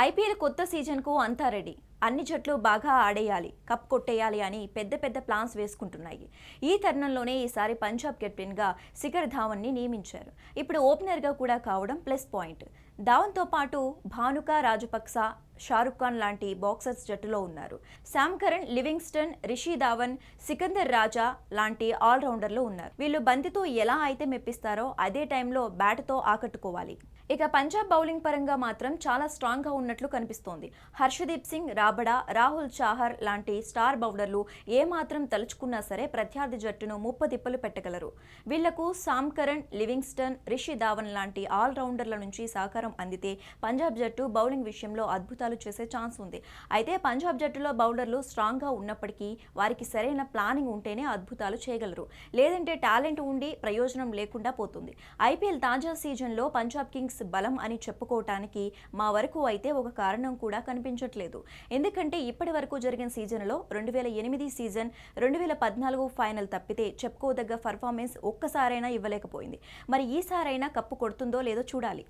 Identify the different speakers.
Speaker 1: IPL కొత్త సీజన్కు అంతా ready. అన్ని జట్లు బాగా ఆడేయాలి, కప్ కొట్టేయాలి అని పెద్ద పెద్ద ప్లాన్స్ వేసుకుంటున్నాయి. ఈ తరుణంలోనే ఈసారి పంజాబ్ కెప్టెన్గా శిఖర్ ధావన్ని నియమించారు. ఇప్పుడు ఓపెనర్గా కూడా కావడం ప్లస్ పాయింట్. ధావన్తో పాటు భానుక రాజపక్స, షారుఖ్ ఖాన్ లాంటి బాక్సర్స్ జట్టులో ఉన్నారు. Sam Curran, Livingstone, Rishi Dhawan, Sikandar Raza లాంటి ఆల్రౌండర్లు ఉన్నారు. వీళ్ళు బంతితో ఎలా అయితే మెప్పిస్తారో అదే టైంలో బ్యాట్తో ఆకట్టుకోవాలి. ఇక పంజాబ్ బౌలింగ్ పరంగా మాత్రం చాలా స్ట్రాంగ్గా ఉన్నట్లు కనిపిస్తోంది. హర్షదీప్ సింగ్, రాబడా, రాహుల్ చాహర్ లాంటి స్టార్ బౌలర్లు ఏమాత్రం తలుచుకున్నా సరే ప్రత్యర్థి జట్టును ముప్పతిప్పలు పెట్టగలరు. వీళ్లకు Sam Curran, Livingstone, Rishi Dhawan లాంటి ఆల్రౌండర్ల నుంచి సహకారం అందితే పంజాబ్ జట్టు బౌలింగ్ విషయంలో అద్భుతాలు చేసే ఛాన్స్ ఉంది. అయితే పంజాబ్ జట్టులో బౌలర్లు స్ట్రాంగ్గా ఉన్నప్పటికీ వారికి సరైన ప్లానింగ్ ఉంటేనే అద్భుతాలు చేయగలరు. లేదంటే టాలెంట్ ఉండి ప్రయోజనం లేకుండా పోతుంది. ఐపీఎల్ తాజా సీజన్లో పంజాబ్ కింగ్స్ బలం అని చెప్పుకోవటానికి మా వరకు అయితే ఒక కారణం కూడా కనిపించట్లేదు. ఎందుకంటే ఇప్పటి వరకు జరిగిన సీజన్లో 2008 సీజన్, 2014 ఫైనల్ తప్పితే చెప్పుకోదగ్గ పర్ఫార్మెన్స్ ఒక్కసారైనా ఇవ్వలేకపోయింది. మరి ఈసారైనా కప్పు కొడుతుందో లేదో చూడాలి.